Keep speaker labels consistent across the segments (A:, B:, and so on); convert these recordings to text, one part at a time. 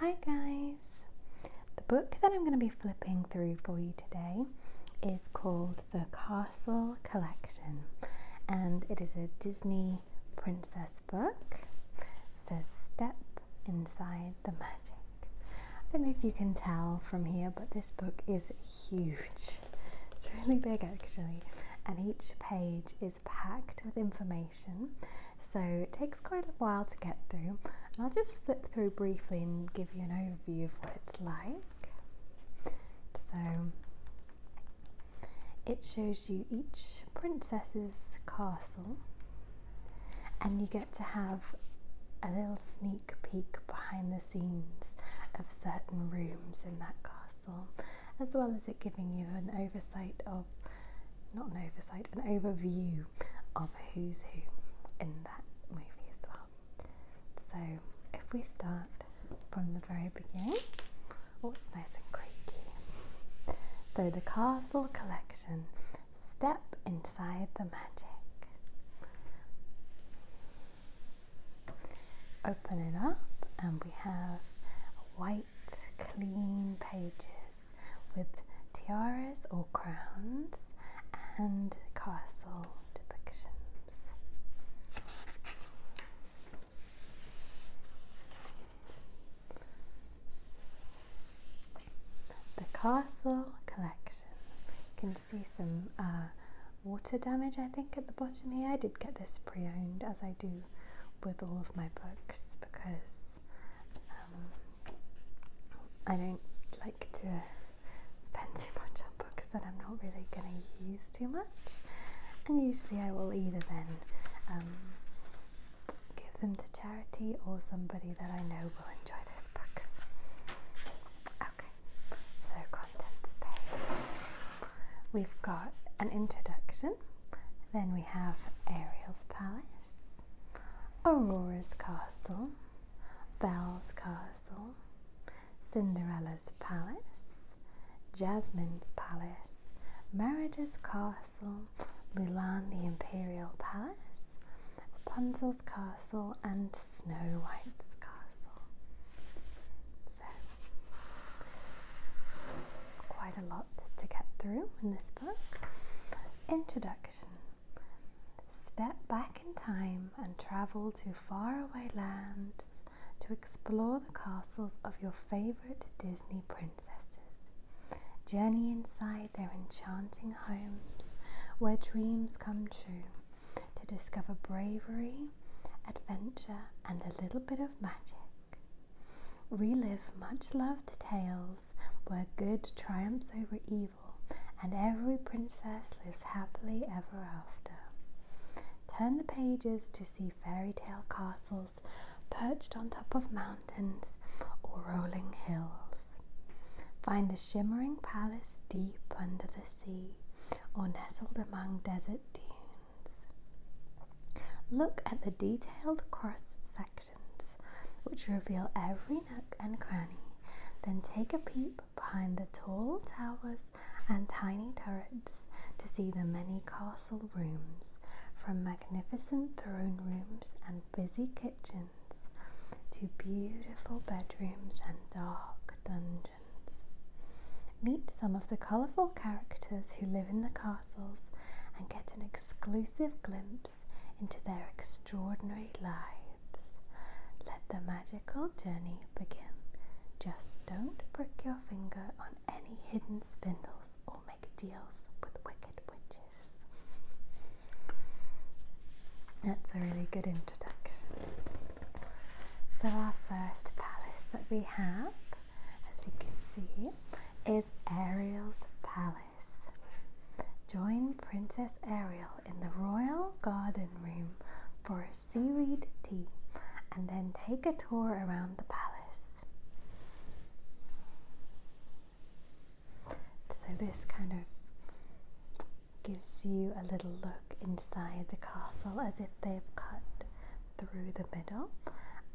A: Hi guys! The book that I'm going to be flipping through for you today is called The Castle Collection, and it is a Disney princess book. It says Step Inside the Magic. I don't know if you can tell from here, but this book is huge. It's really big actually, and each page is packed with information, so it takes quite a while to get through. And I'll just flip through briefly and give you an overview of what it's like. So it shows you each princess's castle, and you get to have a little sneak peek behind the scenes of certain rooms in that castle, as well as it giving you an overview of who's who in that movie as well. So if we start from the very beginning, it's nice and creaky. So The Castle Collection, Step Inside the Magic. Open it up and we have white, clean pages with tiaras or crowns and castle depictions. The Castle Collection. You can see some water damage, I think, at the bottom here. I did get this pre-owned, as I do with all of my books, because I don't like to spend too much on books that I'm not really going to use too much, and usually I will either then give them to charity or somebody that I know will enjoy those books. Okay, so contents page. We've got an introduction, then we have Ariel's palace, Aurora's castle, Belle's castle, Cinderella's palace, Jasmine's palace, Merida's castle, Mulan the imperial palace, Rapunzel's castle, and Snow White's castle. So, quite a lot to get through in this book. Introduction. Step back in time and travel to faraway lands to explore the castles of your favourite Disney princesses. Journey inside their enchanting homes where dreams come true to discover bravery, adventure, and a little bit of magic. Relive much-loved tales where good triumphs over evil and every princess lives happily ever after. Turn the pages to see fairy tale castles perched on top of mountains or rolling hills. Find a shimmering palace deep under the sea or nestled among desert dunes. Look at the detailed cross sections which reveal every nook and cranny, then take a peep behind the tall towers and tiny turrets to see the many castle rooms, from magnificent throne rooms and busy kitchens to beautiful bedrooms and dark dungeons. Meet some of the colourful characters who live in the castles and get an exclusive glimpse into their extraordinary lives. Let the magical journey begin. Just don't prick your finger on any hidden spindles or make deals with wicked witches. That's a really good introduction. So our first palace that we have, as you can see, is Ariel's palace. Join Princess Ariel in the royal garden room for a seaweed tea, and then take a tour around the palace. So this kind of gives you a little look inside the castle, as if they've cut through the middle,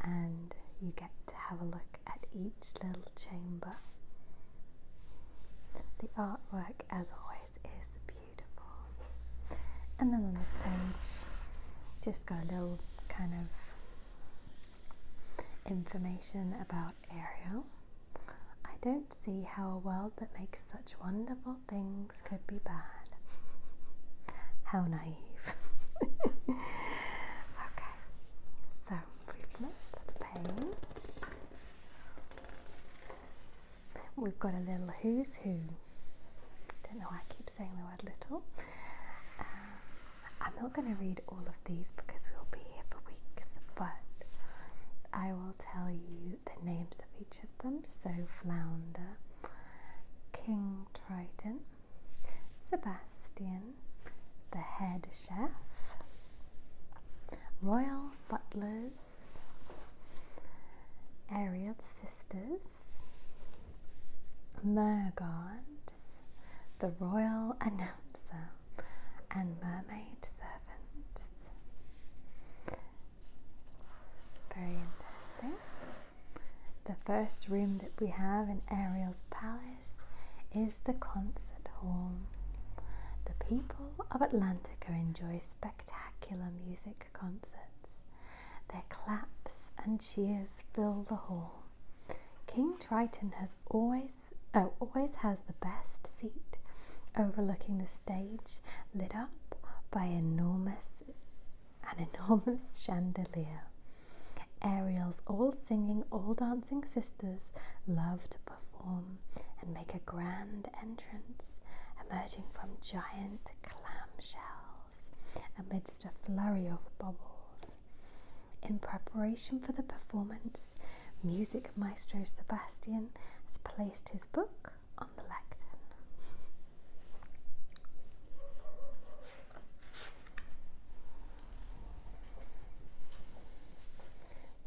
A: and you get to have a look at each little chamber. The artwork, as always, is beautiful. And then on this page, just got a little kind of information about Ariel. don't see how a world that makes such wonderful things could be bad. How naive. Okay, so we flip the page. We've got a little who's who. Don't know why I keep saying the word little. I'm not going to read all of these because we'll be here for weeks, but I will tell you the names of each of them. So Flounder, King Triton, Sebastian, the head chef, royal butlers, Ariel sisters, Merguards, the royal announcer, and mermaid servants. Very interesting. The first room that we have in Ariel's palace is the concert hall. The people of Atlantica enjoy spectacular music concerts. Their claps and cheers fill the hall. King Triton always has the best seat, overlooking the stage, lit up by an enormous chandelier. Ariel's all singing, all dancing sisters love to perform and make a grand entrance, emerging from giant clam shells amidst a flurry of bubbles. In preparation for the performance, music maestro Sebastian has placed his book on the lectern.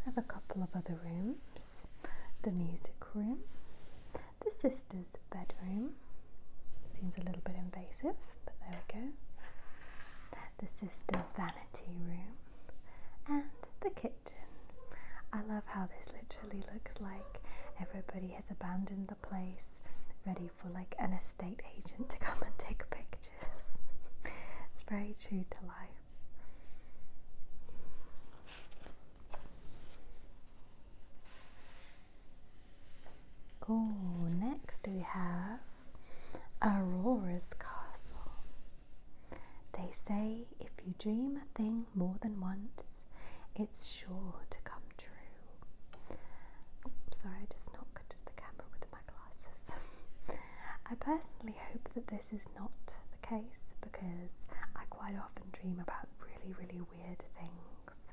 A: I have a couple of other rooms. The music room, the sisters' bedroom. Seems a little bit invasive, but there we go. The sisters' vanity room and the kitchen. I love how this literally looks like everybody has abandoned the place, ready for like an estate agent to come and take pictures. It's very true to life. Oh, next we have Aurora's castle. They say if you dream a thing more than once, it's sure to come true. Oops, sorry, I just knocked the camera with my glasses. I personally hope that this is not the case because I quite often dream about really, really weird things,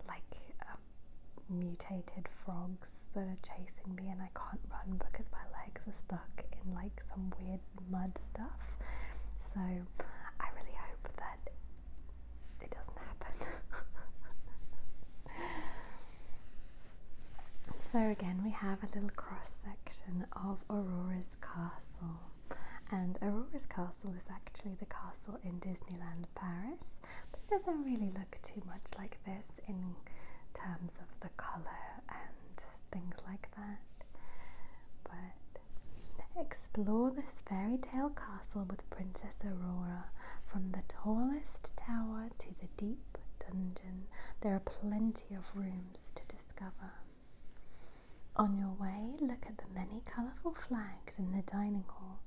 A: like mutated frogs that are chasing me and I can't run because my legs are stuck in like some weird mud stuff. So I really hope that it doesn't happen. So again, we have a little cross section of Aurora's castle, and Aurora's castle is actually the castle in Disneyland Paris, but it doesn't really look too much like this in terms of the colour and things like that. But explore this fairy tale castle with Princess Aurora. From the tallest tower to the deep dungeon, there are plenty of rooms to discover. On your way, look at the many colourful flags in the dining hall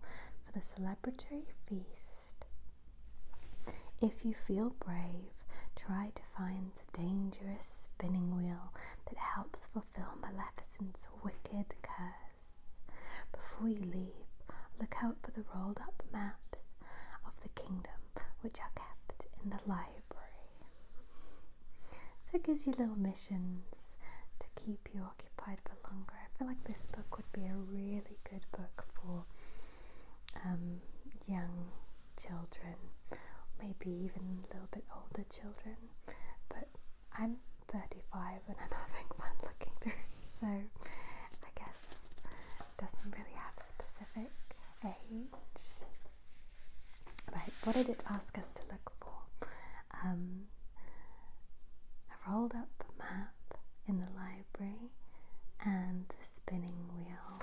A: for the celebratory feast. If you feel brave, try to find the dangerous spinning wheel that helps fulfill Maleficent's wicked curse. Before you leave, look out for the rolled up maps of the kingdom which are kept in the library. So it gives you little missions to keep you occupied for longer. I feel like this book would be a really good book for young children, maybe even a little bit older children, but I'm 35 and I'm having fun looking through, so I guess it doesn't really have a specific age. Right, what did it ask us to look for? A rolled up map in the library and the spinning wheel.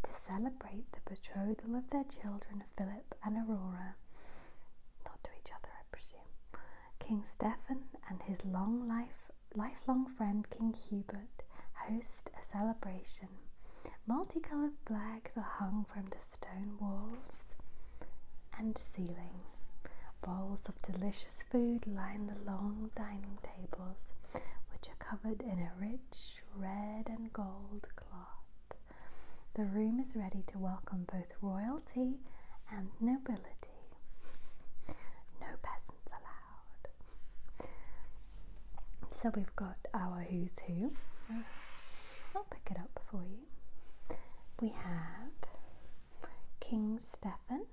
A: To celebrate the betrothal of their children, Philip and Aurora, not to each other I presume, King Stephen and his long life lifelong friend King Hubert host a celebration. Multicolored flags are hung from the stone walls and ceiling. Bowls of delicious food line the long dining tables, which are covered in a rich red and gold cloth. The room is ready to welcome both royalty and nobility. No peasants allowed. So we've got our who's who. I'll pick it up for you. We have King Stephen,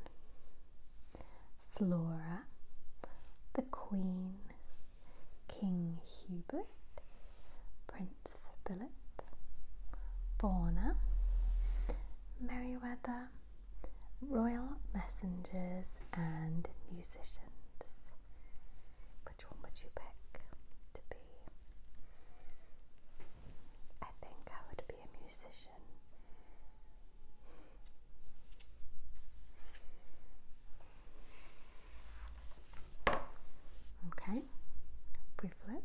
A: Flora, the Queen, King Hubert, Prince Philip, Fauna, Merriweather, royal messengers and musicians. Which one would you pick to be? I think I would be a musician. Okay, we flip.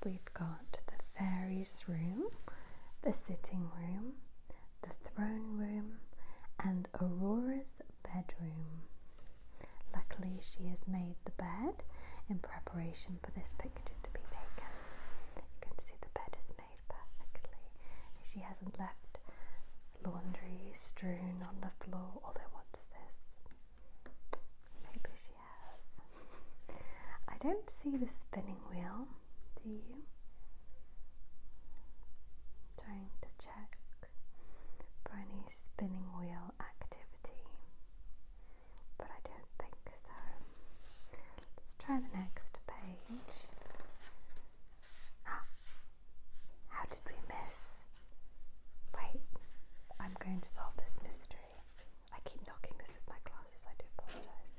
A: We've got the fairies' room, the sitting room, the throne room, and Aurora's bedroom. Luckily, she has made the bed in preparation for this picture to be taken. You can see the bed is made perfectly. She hasn't left laundry strewn on the floor, although what's this? Maybe she has. I don't see the spinning wheel, do you? Trying to check for any spinning wheel activity, but I don't think so. Let's try the next page. How did we miss? Wait, I'm going to solve this mystery. I keep knocking this with my glasses, I do apologise.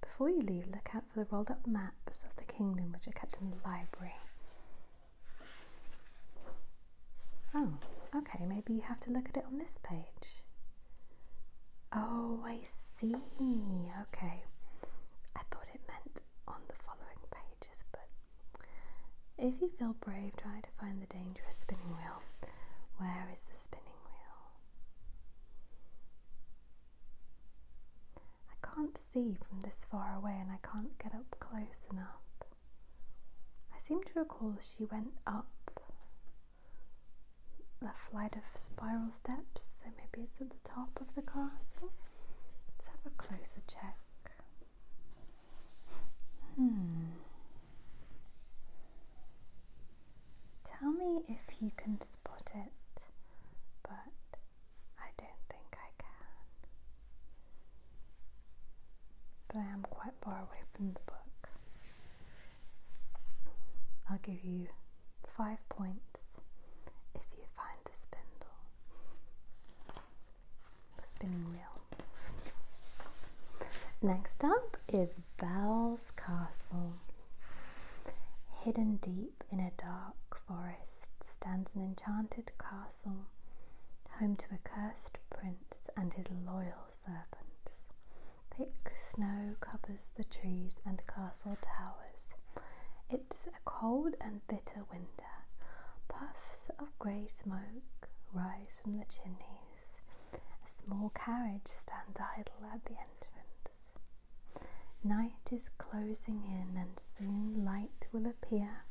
A: Before you leave, look out for the rolled up maps of the kingdom which are kept in the library. Oh, okay, maybe you have to look at it on this page. Oh, I see. Okay. I thought it meant on the following pages, but if you feel brave, try to find the dangerous spinning wheel. Where is the spinning wheel? I can't see from this far away and I can't get up close enough. I seem to recall she went up a flight of spiral steps, so maybe it's at the top of the castle. Let's have a closer check. Tell me if you can spot it, but I don't think I can. But I am quite far away from the book. I'll give you 5 points if you find the spindle, the spinning wheel. Next up is Belle's castle. Hidden deep in a dark forest stands an enchanted castle, home to a cursed prince and his loyal servants. Thick snow covers the trees and castle towers. It's a cold and bitter winter. Puffs of grey smoke rise from the chimneys. A small carriage stands idle at the entrance. Night is closing in and soon light will appear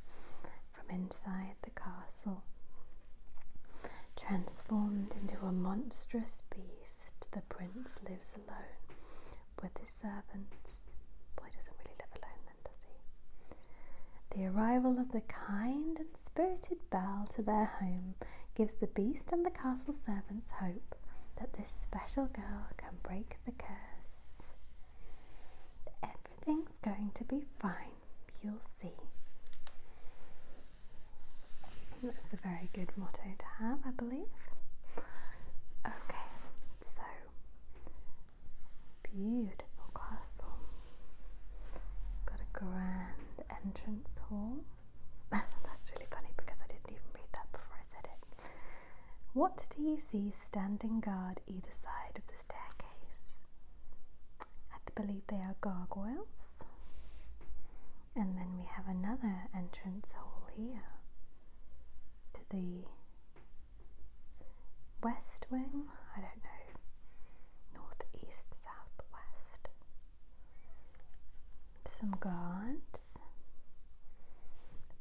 A: from inside the castle. Transformed into a monstrous beast, the prince lives alone with his servants. Boy, he doesn't really live alone then, does he? The arrival of the kind and spirited Belle to their home gives the beast and the castle servants hope that this special girl can break the curse. Everything's going to be fine, you'll see. That's a very good motto to have, I believe. Okay, so beautiful castle. Got a grand entrance hall. That's really funny because I didn't even read that before I said it. What do you see standing guard either side of the staircase? I believe They are gargoyles. And then we have another entrance hole here to the west wing. I don't know. North, east, south, west. Some guards.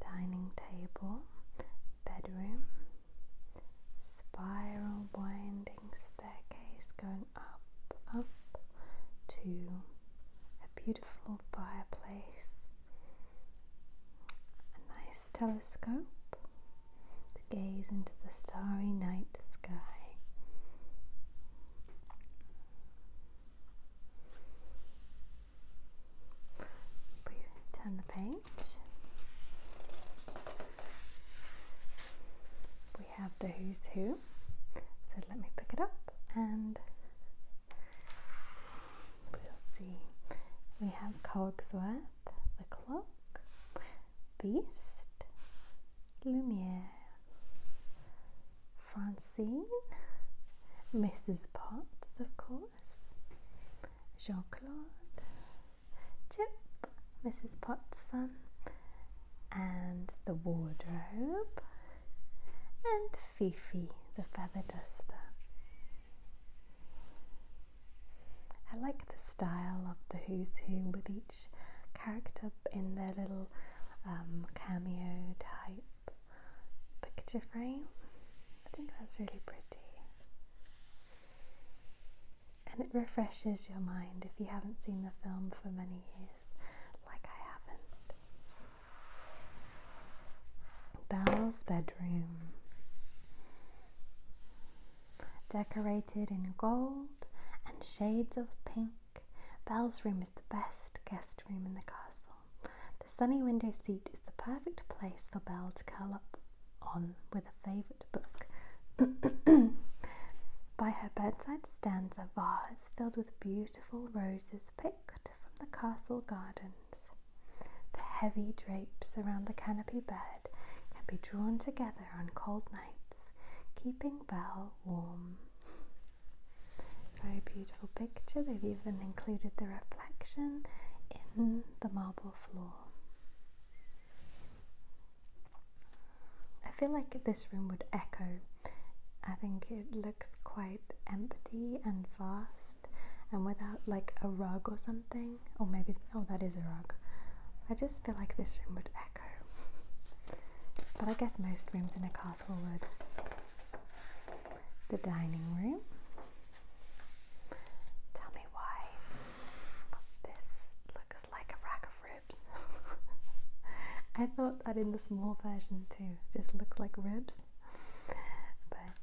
A: Dining table. Bedroom. Spiral winding staircase going up to a beautiful fireplace. A nice telescope to gaze into the starry night sky. We turn the page. We have the Who's Who. So let me pick it up and we'll see. We have Cogsworth, the clock, Beast, Lumiere, Francine, Mrs. Potts, of course, Jean-Claude, Chip, Mrs. Potts' son, and the wardrobe, and Fifi, the feather duster. I like the style of the Who's Who with each character in their little cameo type picture frame. I think that's really pretty. And it refreshes your mind if you haven't seen the film for many years, like I haven't. Belle's bedroom. Decorated in gold and shades of pink, Belle's room is the best guest room in the castle. The sunny window seat is the perfect place for Belle to curl up on with a favourite book. By her bedside stands a vase filled with beautiful roses picked from the castle gardens. The heavy drapes around the canopy bed can be drawn together on cold nights, keeping Belle warm. Very beautiful picture. They've even included the reflection in the marble floor. I feel like this room would echo. I think it looks quite empty and vast and without like a rug or something. Or maybe, oh, that is a rug. I just feel like this room would echo. But I guess most rooms in a castle would. The dining room. Tell me why this looks like a rack of ribs. I thought that in the small version too. It just looks like ribs. But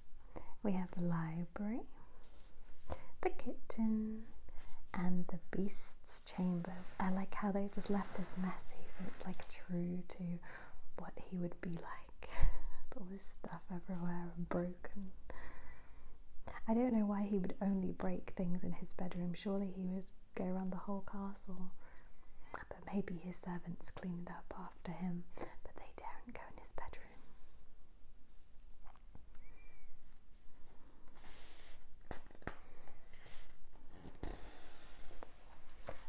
A: we have the library, the kitchen, and the Beast's chambers. I like how they just left this messy, so it's like true to what he would be like. All this stuff everywhere and broken. I don't know why he would only break things in his bedroom. Surely he would go around the whole castle. But maybe his servants clean it up after him, but they daren't go in his bedroom.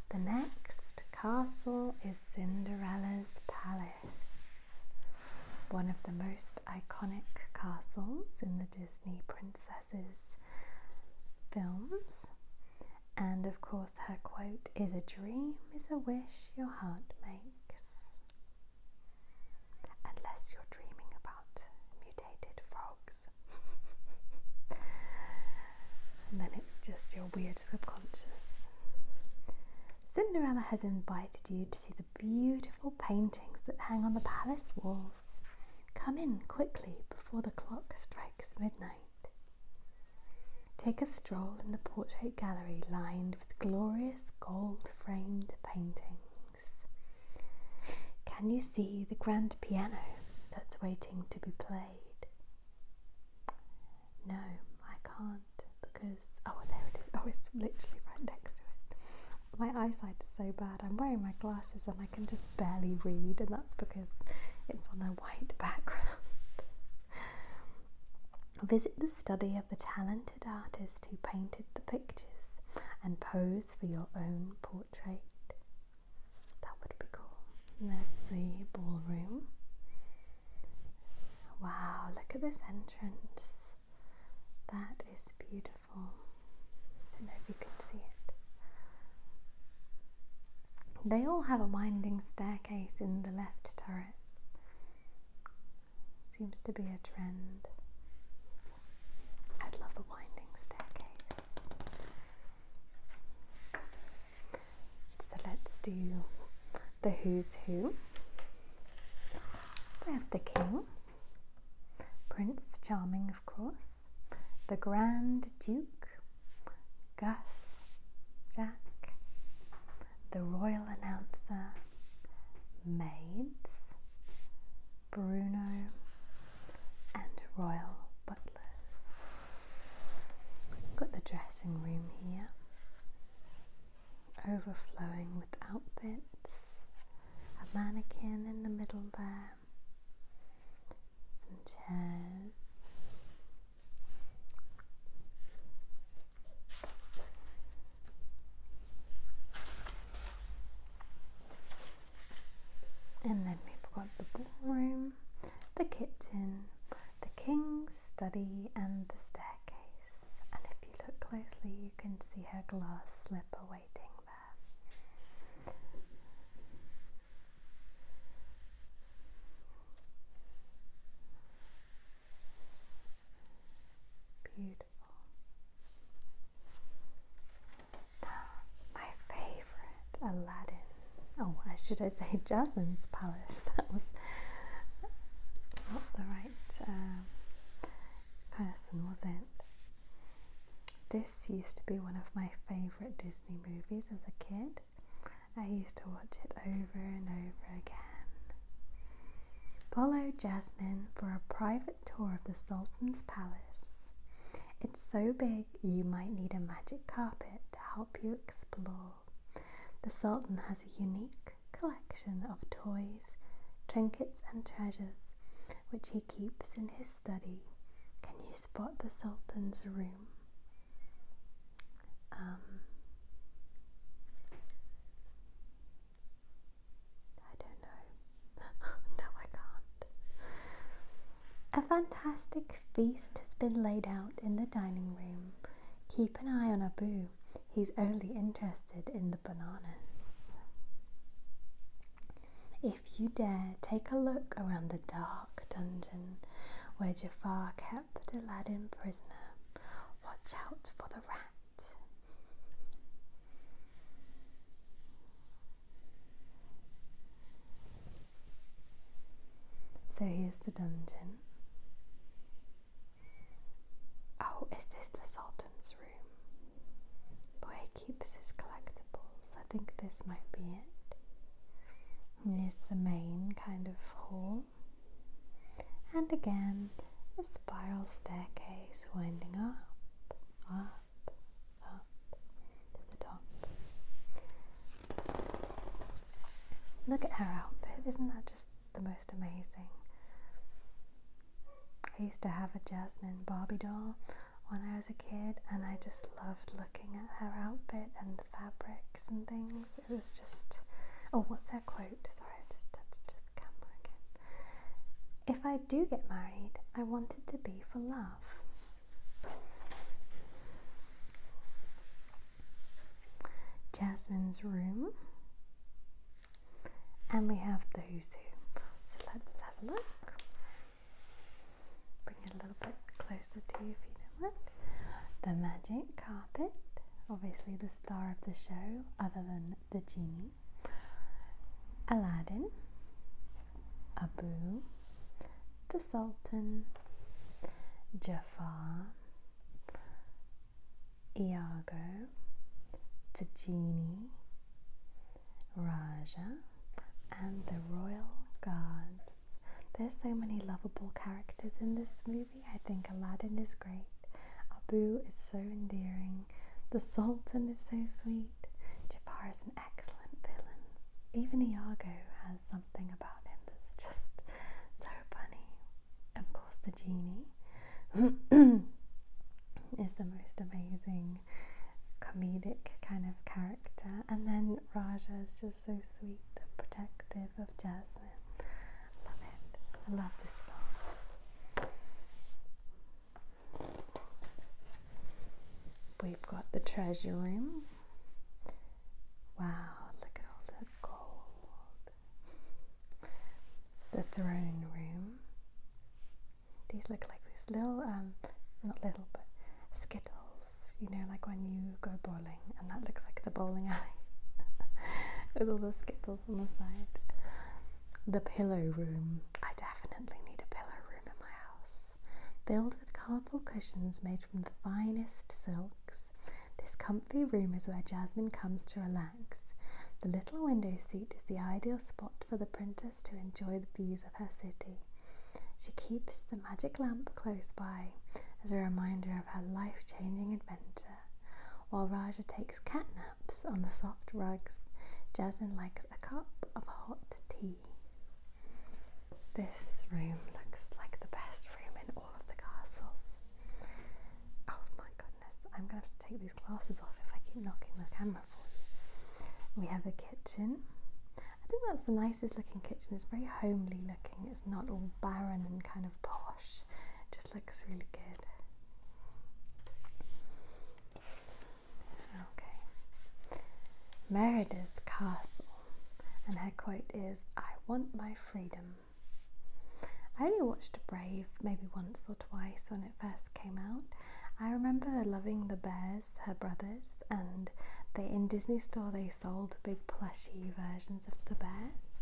A: The next castle is Cinderella's palace, one of the most iconic castles in the Disney princesses films. And of course her quote is, "A dream is a wish your heart makes." Unless you're dreaming about mutated frogs. And then it's just your weird subconscious. Cinderella has invited you to see the beautiful paintings that hang on the palace walls. Come in quickly before the clock strikes midnight. Take a stroll in the portrait gallery lined with glorious gold-framed paintings. Can you see the grand piano that's waiting to be played? No, I can't because, oh, there it is. Oh, it's literally right next to it. My eyesight is so bad. I'm wearing my glasses and I can just barely read, and that's because it's on a white background. Visit the study of the talented artist who painted the pictures and pose for your own portrait. That would be cool. And there's the ballroom. Wow, look at this entrance. That is beautiful. I don't know if you can see it. They all have a winding staircase in the left turret. Seems to be a trend. I'd love a winding staircase. So let's do the who's who. We have the king, Prince Charming, of course, the Grand Duke, Gus, Jack, the royal announcer, maids, Bruno, and royal butlers. Got the dressing room here, overflowing with outfits, a mannequin in the middle there, some chairs. And then we've got the ballroom, the kitchen, the king's study, and the staircase. And if you look closely, you can see her glass slipper waiting there. Beautiful. My favourite, Aladdin. Oh, should I say Jasmine's palace? That was not the right person, was it? This used to be one of my favourite Disney movies as a kid. I used to watch it over and over again. Follow Jasmine for a private tour of the Sultan's palace. It's so big you might need a magic carpet to help you explore. The Sultan has a unique collection of toys, trinkets and treasures which he keeps in his study. Can you spot the Sultan's room? I don't know. No, I can't. A fantastic feast has been laid out in the dining room. Keep an eye on Abu. He's only interested in the bananas. If you dare, take a look around the dark dungeon where Jafar kept Aladdin prisoner. Watch out for the rat. So here's the dungeon. Oh, is this the Sultan's room? Where he keeps his collectibles. I think this might be it. And here's the main kind of hall. And again, a spiral staircase winding up, up, up to the top. Look at her outfit. Isn't that just the most amazing? I used to have a Jasmine Barbie doll when I was a kid, and I just loved looking at her outfit and the fabrics and things. It was just... Oh, what's her quote? Sorry, I just touched the camera again. If I do get married, I want it to be for love. Jasmine's room. And we have the who's who. So let's have a look. Bring it a little bit closer to you if you don't mind. The magic carpet, obviously the star of the show, other than the genie. Aladdin, Abu, the Sultan, Jafar, Iago, the genie, Raja, and the royal guards. There's so many lovable characters in this movie. I think Aladdin is great. Abu is so endearing. The Sultan is so sweet. Jafar is an excellent villain. Even Iago has something about him that's just so funny. Of course, the genie is the most amazing comedic kind of character, and then Raja is just so sweet and protective of Jasmine. I love it. I love this film. We've got the treasure room. Wow, look at all the gold. The throne room. These look like these little, not little, but skittles, you know, like when you go bowling, and that looks like the bowling alley with all the skittles on the side. The pillow room. I definitely need a pillow room in my house. Filled with colourful cushions made from the finest silks, this comfy room is where Jasmine comes to relax. The little window seat is the ideal spot for the princess to enjoy the views of her city. She keeps the magic lamp close by as a reminder of her life-changing adventure. While Raja takes cat naps on the soft rugs, Jasmine likes a cup of hot tea. This room looks like the best room in all of the castles. Oh my goodness, I'm going to have to take these glasses off if I keep knocking the camera for you. We have a kitchen. I think that's the nicest looking kitchen. It's very homely looking. It's not all barren and kind of posh. It just looks really good. Okay. Merida's castle. And her quote is, "I want my freedom." I only watched Brave maybe once or twice when it first came out. I remember loving the bears, her brothers, and in Disney Store they sold big plushy versions of the bears,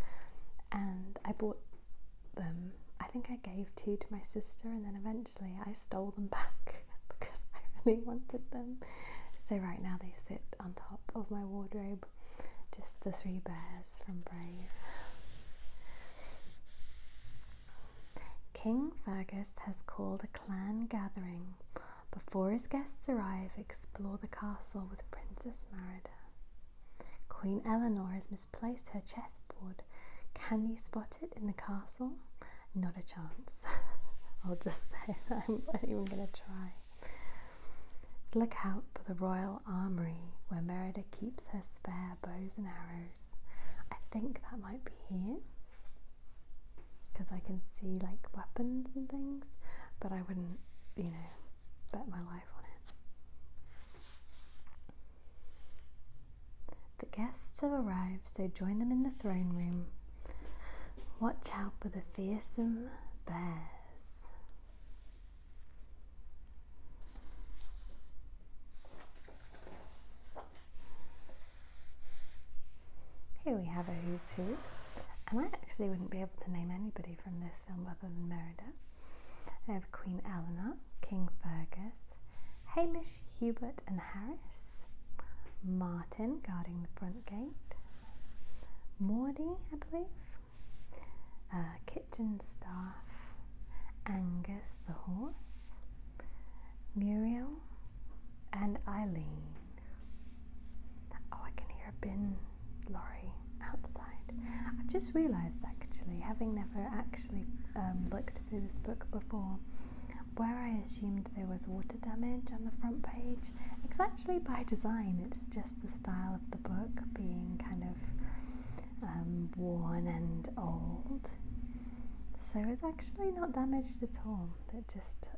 A: and I bought them. I think I gave 2 to my sister, and then eventually I stole them back because I really wanted them. So right now they sit on top of my wardrobe, just the 3 bears from Brave. King Fergus has called a clan gathering. Before his guests arrive, explore the castle with Princess Merida. Queen Eleanor has misplaced her chessboard. Can you spot it in the castle? Not a chance. I'll just say that I'm not even going to try. Look out for the royal armory where Merida keeps her spare bows and arrows. I think that might be here, because I can see like weapons and things, but I wouldn't, bet my life on it. The guests have arrived, so join them in the throne room. Watch out for the fearsome bears. Here we have a who's who, and I actually wouldn't be able to name anybody from this film other than Merida. I have Queen Eleanor, King Fergus, Hamish, Hubert and Harris, Martin guarding the front gate, Maudie, I believe, kitchen staff, Angus the horse, Muriel and Eileen. Oh, I can hear a bin lorry outside. I've just realised actually, having never actually looked through this book before, where I assumed there was water damage on the front page, it's actually by design. It's just the style of the book being kind of worn and old. So it's actually not damaged at all.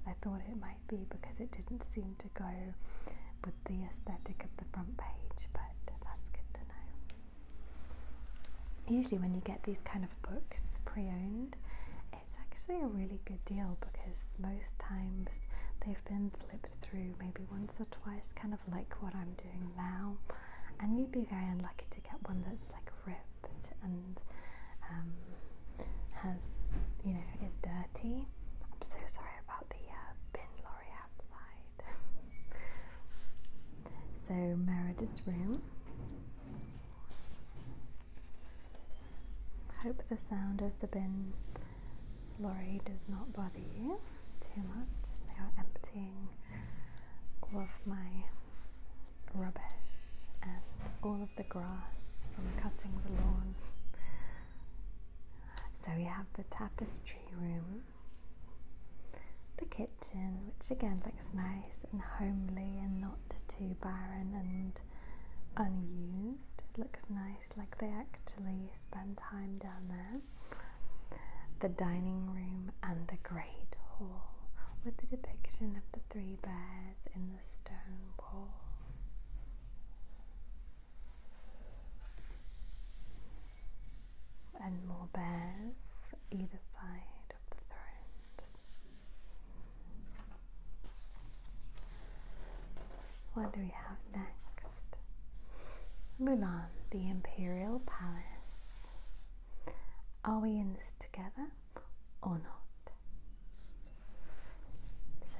A: I thought it might be because it didn't seem to go with the aesthetic of the front page, but that's good to know. Usually when you get these kind of books pre-owned, it's actually a really good deal because most times they've been flipped through maybe once or twice, kind of like what I'm doing now, and you'd be very unlucky to get one that's like ripped and has, is dirty. I'm so sorry about the bin lorry outside. So Merida's room. Hope the sound of the bin lorry does not bother you too much. They are emptying all of my rubbish and all of the grass from cutting the lawn. So we have the tapestry room. the kitchen, which again looks nice and homely and not too barren and unused. It looks nice, like they actually spend time down there. The dining room and the great hall with the depiction of the 3 bears in the stone wall. And more bears either side of the thrones. What do we have next? Mulan, the imperial palace. Are we in this together or not? So,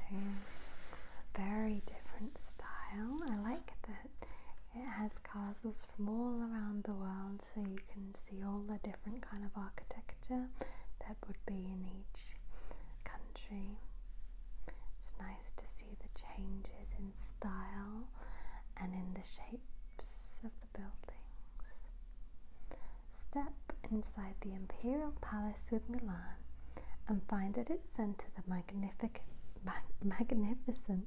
A: very different style. I like that it has castles from all around the world, so you can see all the different kind of architecture that would be in each country. It's nice to see the changes in style and in the shapes of the buildings. Step inside the imperial palace with Mulan and find at its center the magnificent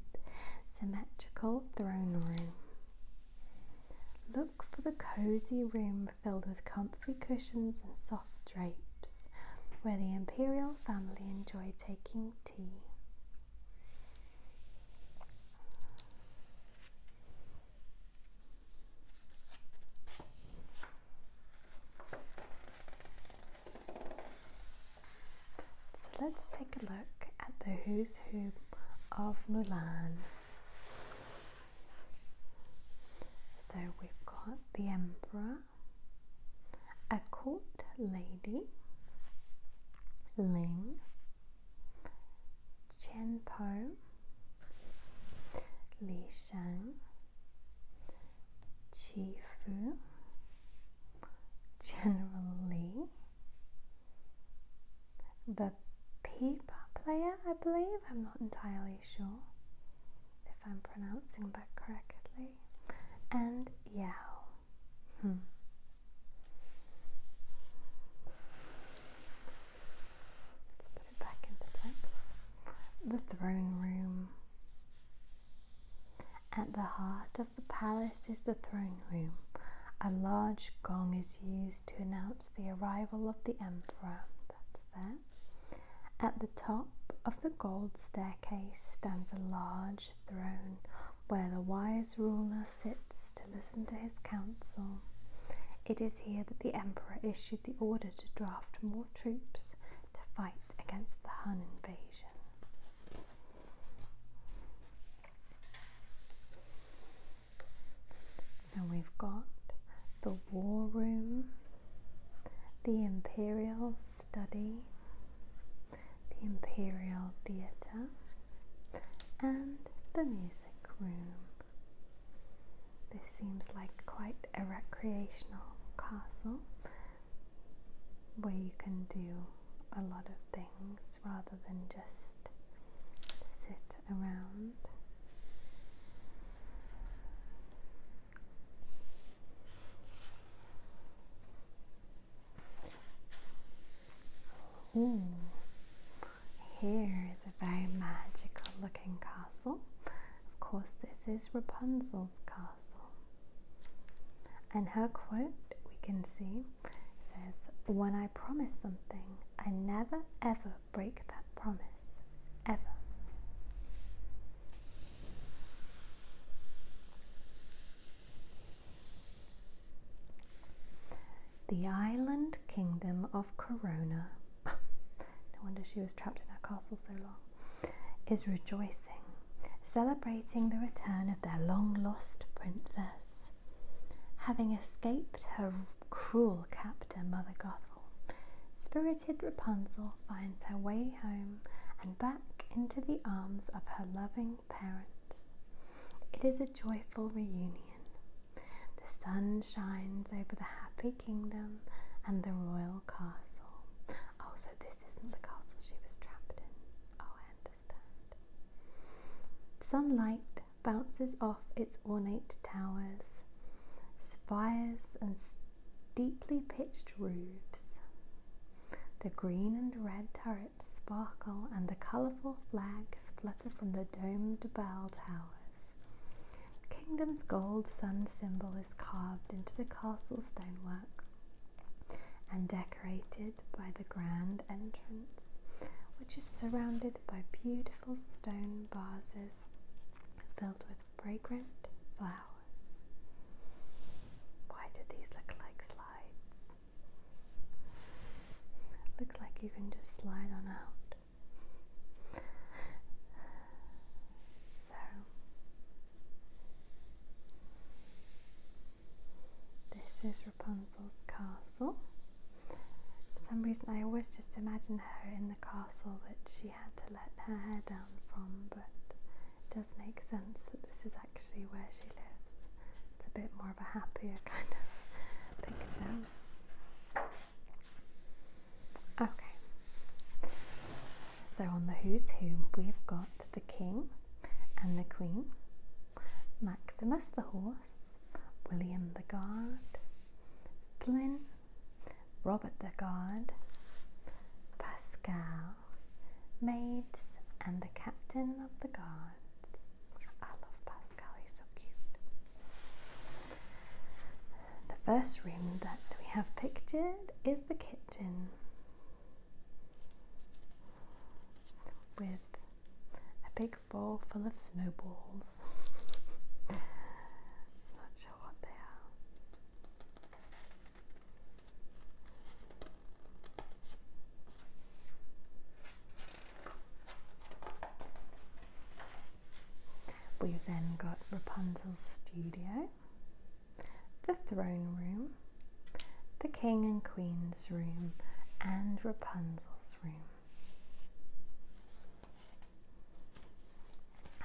A: symmetrical throne room. Look for the cozy room filled with comfy cushions and soft drapes, where the imperial family enjoy taking tea. So let's take a look at the who's who of Mulan. So we've got the emperor, a court lady, Ling, Qian Po, Li Shang, Qi Fu, General Li, the pipa player, I believe. I'm not entirely sure if I'm pronouncing that correctly. And Yao. Let's put it back into place. The throne room. At the heart of the palace is the throne room. A large gong is used to announce the arrival of the emperor. That's there. At the top of the gold staircase stands a large throne where the wise ruler sits to listen to his counsel. It is here that the emperor issued the order to draft more troops to fight against the Han invasion. So we've got the war room, the imperial study, the imperial theatre, and the music room. This seems like quite a recreational castle where you can do a lot of things rather than just sit around. Ooh, here is a very magical looking castle. Of course, this is Rapunzel's castle. And her quote, we can see, says, "When I promise something, I never ever break that promise, ever." The island kingdom of Corona, no wonder she was trapped in her castle so long, is rejoicing, celebrating the return of their long-lost princess. Having escaped her cruel captor, Mother Gothel, spirited Rapunzel finds her way home and back into the arms of her loving parents. It is a joyful reunion. The sun shines over the happy kingdom and the royal castle. Oh, so this isn't the castle she was trapped in. Oh, I understand. Sunlight bounces off its ornate towers, spires and steeply pitched roofs. The green and red turrets sparkle and the colourful flags flutter from the domed bell towers. The kingdom's gold sun symbol is carved into the castle stonework and decorated by the grand entrance, which is surrounded by beautiful stone vases filled with fragrant flowers. Why do these look like slides? Looks like you can just slide on out. So, this is Rapunzel's castle. For some reason I always just imagine her in the castle that she had to let her hair down from, but it does make sense that this is actually where she lives. It's a bit more of a happier kind of picture. Okay, so on the Who's Who we've got the King and the Queen, Maximus the horse, William the guard, Flynn, Robert the guard, Pascal, maids, and the captain of the guards. I love Pascal, he's so cute. The first room that we have pictured is the kitchen, with a big bowl full of snowballs. Not sure what they are. We've then got Rapunzel's studio, the throne room, the King and Queen's room, and Rapunzel's room.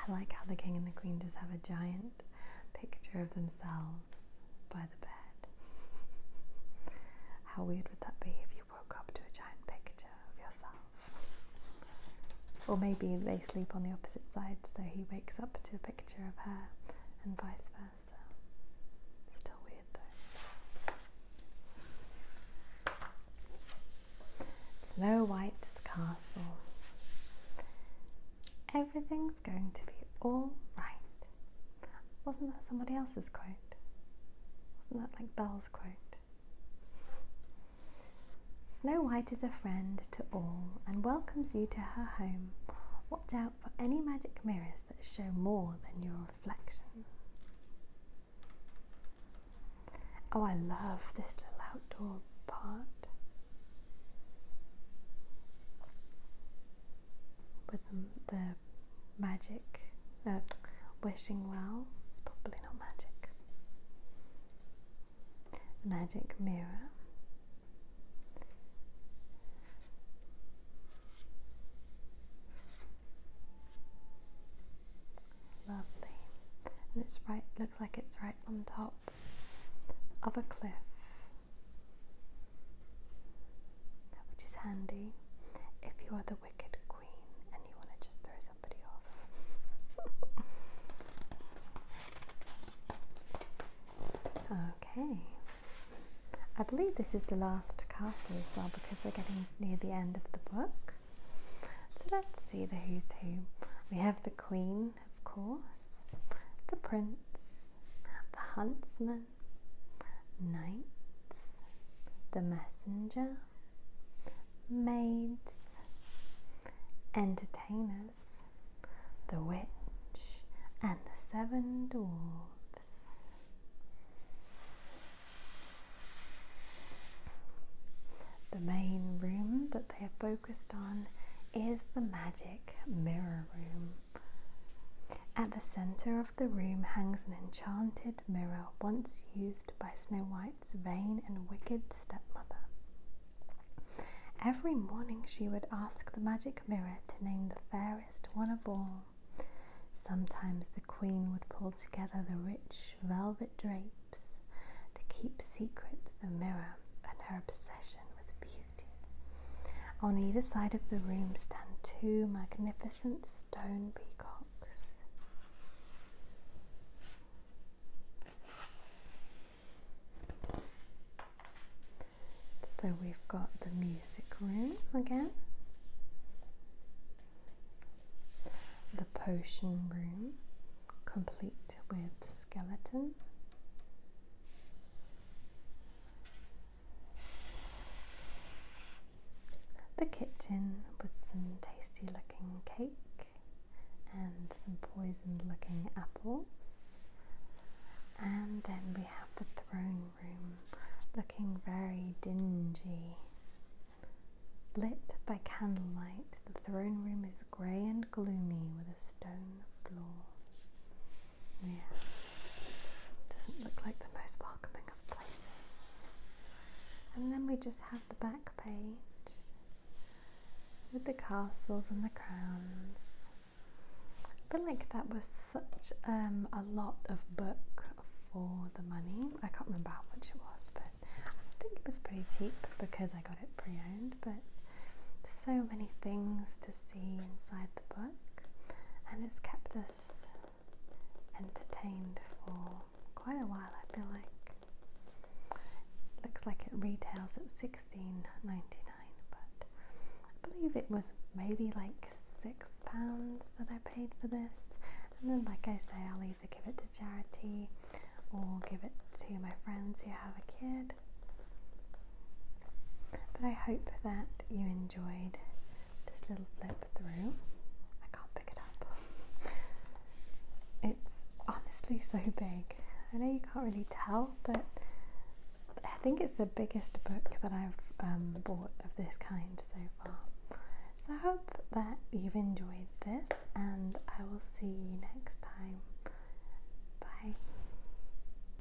A: I like how the King and the Queen just have a giant picture of themselves by the bed. How weird would that be if you woke up to a giant picture of yourself? Or maybe they sleep on the opposite side, so he wakes up to a picture of her and vice versa. Still weird though. Snow White's castle. Everything's going to be all right. Wasn't that somebody else's quote? Wasn't that like Belle's quote? Snow White is a friend to all and welcomes you to her home. Watch out for any magic mirrors that show more than your reflection. Oh, I love this little outdoor part. With the magic, wishing well, it's probably not magic. The magic mirror. Lovely. And it's right, looks like it's right on top of a cliff, which is handy if you are the wicked queen and you want to just throw somebody off. Okay. I believe this is the last castle as well because we're getting near the end of the book. So let's see the who's who. We have the Queen, of course, the Prince, the Huntsman, Knights, the Messenger, Maids, Entertainers, the Witch, and the 7 Dwarfs. The main room that they are focused on is the magic mirror room. At the centre of the room hangs an enchanted mirror once used by Snow White's vain and wicked stepmother. Every morning she would ask the magic mirror to name the fairest one of all. Sometimes the Queen would pull together the rich velvet drapes to keep secret the mirror and her obsession with beauty. On either side of the room stand 2 magnificent stone peacocks. So So we've got the music room again, the potion room, complete with the skeleton, the kitchen with some tasty looking cake and some poisoned looking apples, and then we have the throne room looking very dingy, lit by candlelight. The throne room is grey and gloomy with a stone floor. Yeah, doesn't look like the most welcoming of places. And then we just have the back page with the castles and the crowns. I feel like that was such a lot of book for the money. I can't remember how much it was, but I think it was pretty cheap because I got it pre-owned. But so many things to see inside the book, and it's kept us entertained for quite a while. I feel like it looks like it retails at $16.99, but I believe it was maybe like £6 that I paid for this. And then, like I say, I'll either give it to charity or give it to my friends who have a kid. But I hope that you enjoyed this little flip through. I can't pick it up. It's honestly so big. I know you can't really tell, but I think it's the biggest book that I've bought of this kind so far. So I hope that you've enjoyed this, and I will see you next time. Bye.